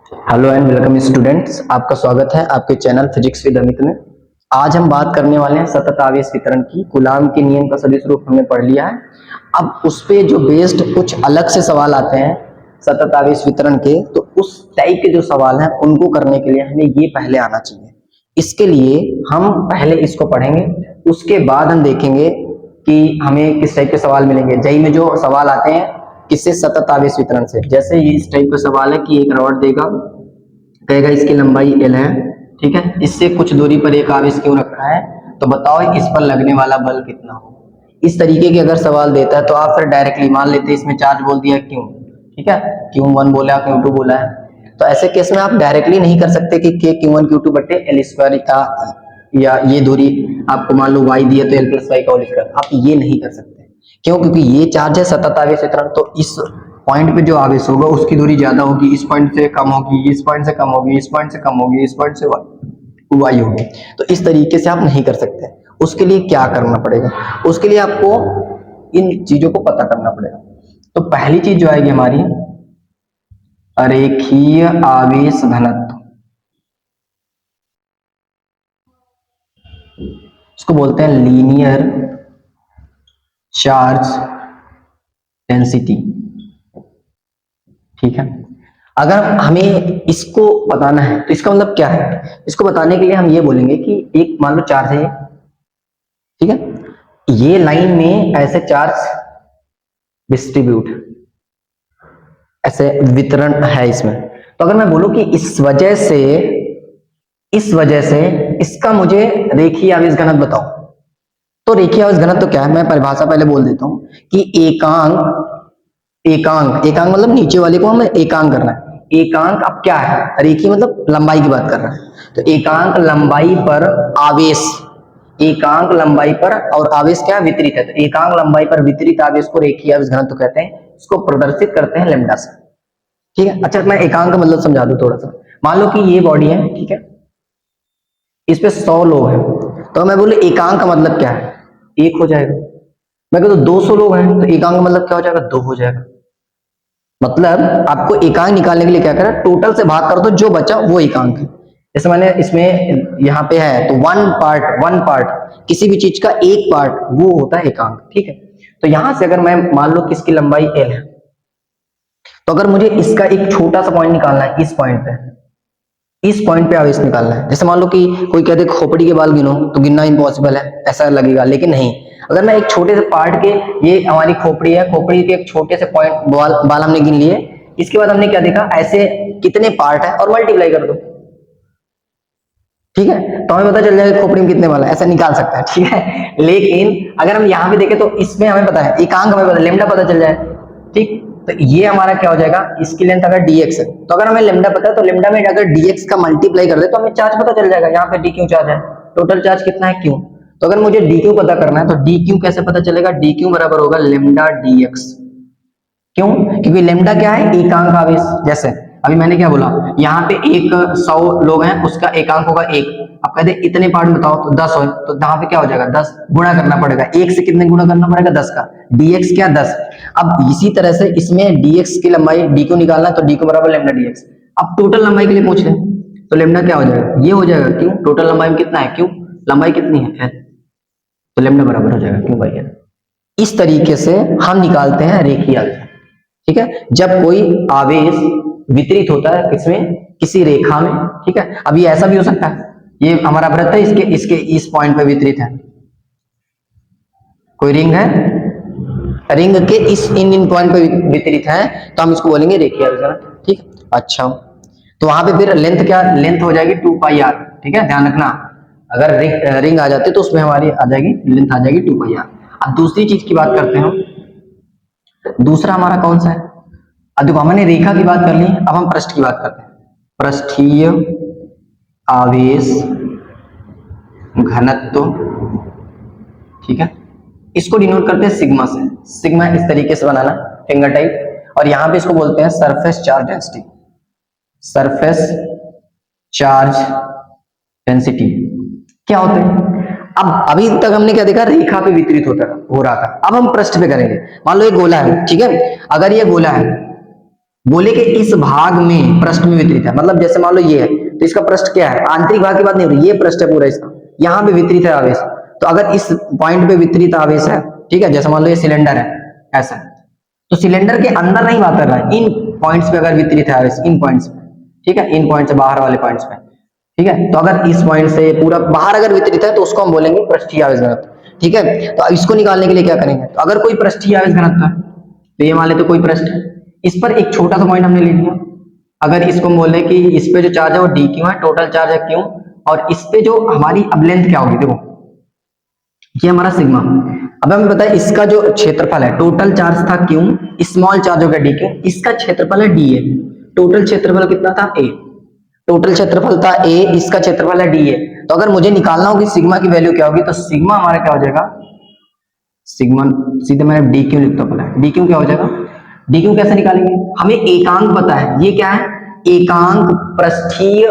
Hello and welcome students, आपका स्वागत है आपके चैनल फिजिक्स विद अमित में। आज हम बात करने वाले हैं सतत आवेश वितरण की। कूलाम के नियम का सदिश रूप हमने पढ़ लिया है। अब उस पे जो बेस्ड कुछ अलग से सवाल आते हैं सतत आवेश वितरण के, तो उस टाइप के जो सवाल हैं उनको करने के लिए हमें ये पहले आना चाहिए। इसके लिए हम पहले इसको पढ़ेंगे, उसके बाद हम देखेंगे कि हमें किस टाइप के सवाल मिलेंगे। जेईई में जो सवाल आते हैं किससे, सतत आवेश वितरण से। जैसे ये इस टाइप का सवाल है कि एक रॉड देगा, कहेगा इसकी लंबाई L है, ठीक है, इससे कुछ दूरी पर एक आवेश क्यों रखा है, तो बताओ इस पर लगने वाला बल कितना हो। इस तरीके के अगर सवाल देता है तो आप फिर डायरेक्टली मान लेते हैं इसमें चार्ज बोल दिया क्यों, ठीक है, Q1 बोला Q2 बोला है। तो ऐसे केस में आप डायरेक्टली नहीं कर सकते कि K Q1 Q2 बटे L स्क्वायर या ये दूरी आपको मान लो y दी है तो L प्लस वाई का होल स्क्वायर, आप ये नहीं कर सकते। क्यों? क्योंकि ये चार्ज है सतत आवेश वितरण, तो इस पॉइंट पे जो आवेश होगा उसकी दूरी ज्यादा होगी, इस पॉइंट से कम होगी, इस पॉइंट से कम होगी, इस पॉइंट से कम होगी, इस पॉइंट से वाई होगी। तो इस तरीके से आप नहीं कर सकते। उसके लिए क्या करना पड़ेगा, उसके लिए आपको इन चीजों को पता करना पड़ेगा। तो पहली चीज जो आएगी हमारी अरेखीय आवेश घनत्व, इसको बोलते हैं लीनियर चार्ज डेंसिटी, ठीक है। अगर हमें इसको बताना है तो इसका मतलब क्या है, इसको बताने के लिए हम ये बोलेंगे कि एक मान लो चार्ज है, ठीक है, ये लाइन में ऐसे चार्ज डिस्ट्रीब्यूट, ऐसे वितरण है इसमें। तो अगर मैं बोलूं कि इस वजह से इसका मुझे रेखीय आवेश घनत्व बताओ, तो रेखीय आवेश घनत्व तो क्या है, मैं परिभाषा पहले बोल देता हूं कि एकांक मतलब नीचे वाले को हमें एकांक करना है। एकांक अब क्या है, रेखीय मतलब लंबाई की बात कर रहा है, तो एकांक लंबाई पर आवेश, एकांक लंबाई पर, और आवेश क्या वितरित है, तो एकांक लंबाई पर वितरित आवेश को रेखीय आवेश घनत्व कहते हैं। इसको प्रदर्शित करते हैं लैम्डा से, ठीक है। अच्छा, मैं एकांक का मतलब समझा दूं थोड़ा सा। मान लो कि ये बॉडी है, ठीक है, इस पे 100 लोग हैं, तो मैं बोलूं एकांक का मतलब क्या है, एक हो जाएगा। मैं कहता 200 लोग हैं तो एकांक का मतलब क्या हो जाएगा, दो हो जाएगा। मतलब आपको एकांक निकालने के लिए क्या करा, टोटल से भाग कर दो, जो बचा वो एकांक है। जैसे मैंने इसमें यहाँ पे है तो वन पार्ट किसी भी चीज का एक पार्ट वो होता है एकांक, ठीक है। तो यहां से अगर मैं मान लो कि इसकी लंबाई L है, तो अगर मुझे इसका एक छोटा सा पॉइंट निकालना है, इस पॉइंट पे आवेश निकालना है। जैसे मान लो कि कोई कहते खोपड़ी के बाल गिनो, तो गिनना इम्पॉसिबल है, ऐसा लगेगा, लेकिन नहीं। अगर मैं एक छोटे से पार्ट के, ये हमारी खोपड़ी है, खोपड़ी के एक छोटे से पॉइंट बाल हमने गिन लिए, इसके बाद हमने क्या देखा, ऐसे कितने पार्ट है और मल्टीप्लाई कर दो, ठीक है, तो हमें पता चल जाएगा खोपड़ी में कितने बाल है, ऐसा निकाल सकता है, ठीक है। लेकिन अगर हम यहाँ पे देखें तो इसमें हमें पता है एकांक, हमें पता है लेमडा पता चल जाए, ठीक। तो ये हमारा क्या हो जाएगा, इसकी लेंथ अगर dx है, तो अगर हमें लेमडा पता है तो लेमडा में अगर dx का मल्टीप्लाई कर दे तो हमें चार्ज पता चल जाएगा। यहाँ पे dq चार्ज है, टोटल चार्ज कितना है q। तो अगर मुझे dq पता करना है तो dq कैसे पता चलेगा, dq बराबर होगा लेमडा dx। क्यों? क्योंकि लेमडा क्या है, एकांक आवेश। जैसे अभी मैंने क्या बोला, यहाँ पे 100 लोग हैं, उसका एकांक होगा 1। अब कहते इतने पार्ट बताओ, तो 10 हो, तो यहाँ पे क्या हो जाएगा, 10 गुणा करना पड़ेगा, 1 से कितने गुणा करना पड़ेगा, 10 का, dx क्या 10। अब इसी तरह से इसमें dx की लंबाई dq निकालना है, तो dq बराबर लेमडा dx। अब टोटल लंबाई के लिए पूछ रहे हैं तो लेमडा क्या हो जाएगा, ये हो जाएगा क्यों, टोटल लंबाई में कितना है, क्यों लंबाई कितनी है, तो लेमडा बराबर हो जाएगा क्यों भाई। इस तरीके से हम निकालते हैं रेखीय आवेश, ठीक है। जब कोई आवेश वितरित होता है किसमें, किसी रेखा में, ठीक है। अब ये ऐसा भी हो सकता है, ये हमारा वृत्त है, इसके इसके इस पॉइंट पे वितरित है, कोई रिंग है, रिंग के इस इन पॉइंट पे वितरित है, तो हम इसको बोलेंगे रेखीय आवेश, ठीक। अच्छा, तो वहां पे फिर लेंथ क्या, लेंथ हो जाएगी 2 पाई आर, ठीक है, ध्यान रखना। अगर रिंग आ जाती तो उसमें हमारी आ जाएगी लेंथ, आ जाएगी 2 पाई आर। अब दूसरी चीज की बात करते हैं हम, दूसरा हमारा कौन सा है, अब देखो हमने रेखा की बात कर ली, अब हम पृष्ठ की बात करते हैं। पृष्ठीय आवेश घनत्व, ठीक है, इसको डिनोट करते हैं सिग्मा से। सिग्मा इस तरीके से बनाना, फिंगर टाइप, और यहां पे इसको बोलते हैं surface charge density, surface charge density क्या होते हैं। अब अभी तक हमने क्या देखा, रेखा पे वितरित हो रहा था। अब हम पृष्ठ पे करेंगे। मान लो ये गोला है, ठीक है, अगर ये गोला है, बोले कि इस भाग में पृष्ठ में वितरित है, मतलब जैसे मान लो ये है तो इसका पृष्ठ क्या है, आंतरिक भाग की बात नहीं हो रही, ये पृष्ठ है पूरा इसका, यहाँ पे वितरित है आवेश। तो अगर इस पॉइंट पे वितरित आवेश है, ठीक है, जैसे मान लो ये सिलेंडर है ऐसा, तो सिलेंडर के अंदर नहीं बात कर रहा है, इन पॉइंट्स पे अगर वितरित है आवेश, इन पॉइंट्स पे, ठीक है, इन पॉइंट से बाहर वाले पॉइंट्स पे, ठीक है, तो अगर इस पॉइंट से पूरा बाहर अगर वितरित है तो उसको हम बोलेंगे पृष्ठीय आवेश घनत्व, ठीक है। तो इसको निकालने के लिए क्या करेंगे, तो अगर कोई पृष्ठीय आवेश घनत्व है तो ये मान लेते कोई पृष्ठ है, इस पर एक छोटा सा पॉइंट हमने ले लिया, अगर इसको हम बोले कि इस पे जो चार्ज है वो डी क्यू है, टोटल चार्ज है क्यू, और इस पे जो हमारी अब लेंथ क्या होगी, देखो ये हमारा सिग्मा। अब हमें पता है इसका जो क्षेत्रफल है, टोटल चार्ज था क्यू, स्मॉल चार्ज हो गया डी क्यू, इसका क्षेत्रफल है डी ए, टोटल क्षेत्रफल कितना था ए, टोटल क्षेत्रफल था ए, इसका क्षेत्रफल है डी ए। तो अगर मुझे निकालना हो कि सिग्मा की वैल्यू क्या होगी, तो सिग्मा हमारा क्या हो जाएगा, सिग्मा सीधे मैंने डी क्यू लिखता हूं, डी क्यू क्या हो जाएगा, डी क्यू कैसे निकालेंगे, हमें एकांक पता है, ये क्या है, एकांक पृष्ठीय,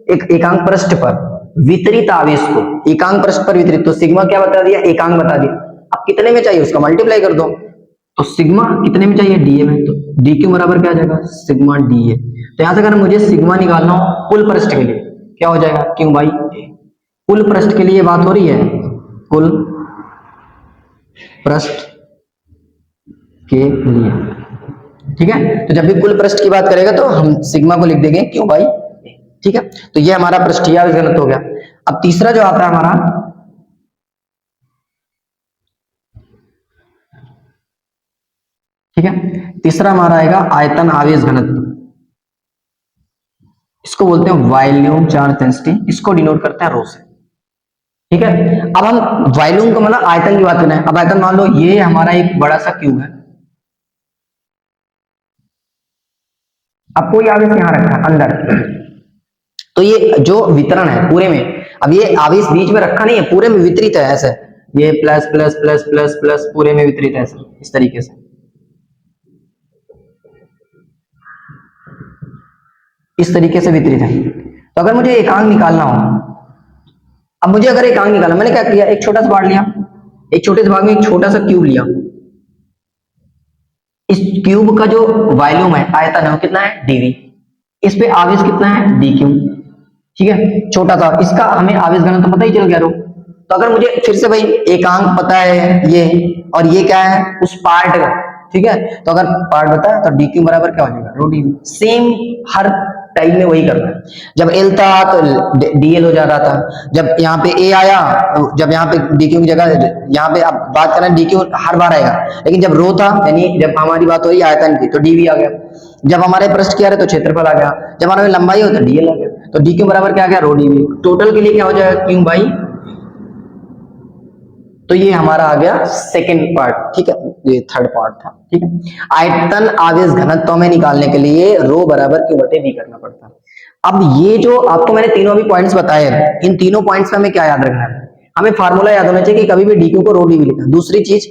एक एकांक पृष्ठ पर वितरित आवेश को, एकांक पृष्ठ पर वितरित, तो सिग्मा क्या बता दिया, एकांक बता दिया। अब कितने में चाहिए उसका मल्टीप्लाई कर दो, तो सिग्मा कितने में चाहिए, डीए में, तो डी क्यू बराबर क्या आ जाएगा, सिग्मा डीए। तो यहां से अगर मुझे सिग्मा निकालना हो कुल पृष्ठ के लिए, क्या हो जाएगा, क्यू बाई ए, कुल पृष्ठ के लिए बात हो रही है, कुल पृष्ठ के लिए, ठीक है। तो जब भी कुल पृष्ठ की बात करेगा तो हम सिग्मा को लिख देंगे क्यू बाई ए, ठीक है। तो ये हमारा पृष्ठीय आवेश घनत्व हो गया। अब तीसरा जो आता है हमारा, ठीक है, तीसरा हमारा आएगा आयतन आवेश घनत्व, इसको बोलते हैं वॉल्यूम चार्ज डेंसिटी, इसको डिनोट करते हैं रो से, ठीक है। अब हम वॉल्यूम को मतलब आयतन की बात कर रहे हैं, अब आयतन मान लो ये हमारा एक बड़ा सा क्यूब है, अब कोई आवेश यहां रखा है अंदर, तो ये जो वितरण है पूरे में, अब ये आवेश बीच में रखा नहीं है, पूरे में वितरित है ऐसे, ये plus plus plus plus plus पूरे में वितरित है ऐसे, इस तरीके से, इस तरीके से वितरित है। तो अगर मुझे एकांक निकालना हो, अब मुझे अगर एकांक निकालना, मैंने क्या किया, एक छोटा सा भाग लिया, एक छोटे से भाग में एक छोटा सा क्यूब लिया, इस क्यूब का जो वॉल्यूम है, आयतन है, वो कितना है, डीवी, इस पे आवेश कितना है, डी क्यू, ठीक है, छोटा सा, इसका हमें आवेश घनत्व तो पता ही चल गया रो। तो अगर मुझे फिर से भाई एकांक पता है ये, और ये क्या है उस पार्ट का, ठीक है, तो अगर पार्ट बता है तो डी क्यू बराबर क्या हो जाएगा, रो डी, सेम हर टाइप में वही करना है। जब एल था तो डीएल हो जा रहा था, जब यहाँ पे ए आया, जब यहाँ पे डी क्यू की जगह, यहाँ पे अब बात करें डी क्यू हर बार आएगा, लेकिन जब रो था, यानी जब हमारी बात हो रही आयतन की, तो डीवी आ गया, जब हमारे पृष्ठ की आ रहे तो क्षेत्रफल आ गया, जब हमारे लंबाई हो तो डीएल आ गया, तो डी क्यू बराबर क्या आ गया, रो डीवी। टोटल के लिए क्या हो जाएगा, क्यू बाई, तो ये हमारा आ गया सेकेंड पार्ट, ठीक है, ये थर्ड पार्ट था, ठीक है। आयतन आवेश घनत्व में निकालने के लिए रो बराबर क्यू बटे वी करना पड़ता है। अब ये जो आपको मैंने तीनों अभी पॉइंट्स बताए हैं, इन तीनों पॉइंट्स में हमें क्या याद रखना है, हमें फार्मूला याद होना चाहिए कि कभी भी डी क्यू को रो डी वी लिखना। दूसरी चीज,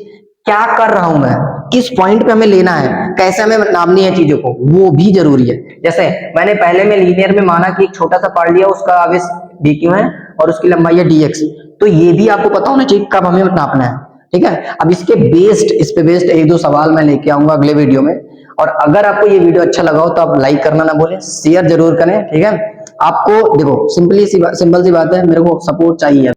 क्या कर रहा हूं मैं, किस पॉइंट पे हमें लेना है, कैसे हमें नापनी है चीजों को, वो भी जरूरी है। जैसे मैंने पहले में लीनियर में माना कि एक छोटा सा पार्ट लिया, उसका आवेश डी क्यू है और उसकी लंबाई है डीएक्स, तो ये भी आपको पता होना चाहिए कब हमें नापना है, ठीक है। अब इसके बेस्ड, इस पे बेस्ड एक दो सवाल मैं लेके आऊंगा अगले वीडियो में, और अगर आपको ये वीडियो अच्छा लगा हो तो आप लाइक करना ना भूलें, शेयर जरूर करें, ठीक है। आपको देखो सिंपल सी बात है, मेरे को सपोर्ट चाहिए।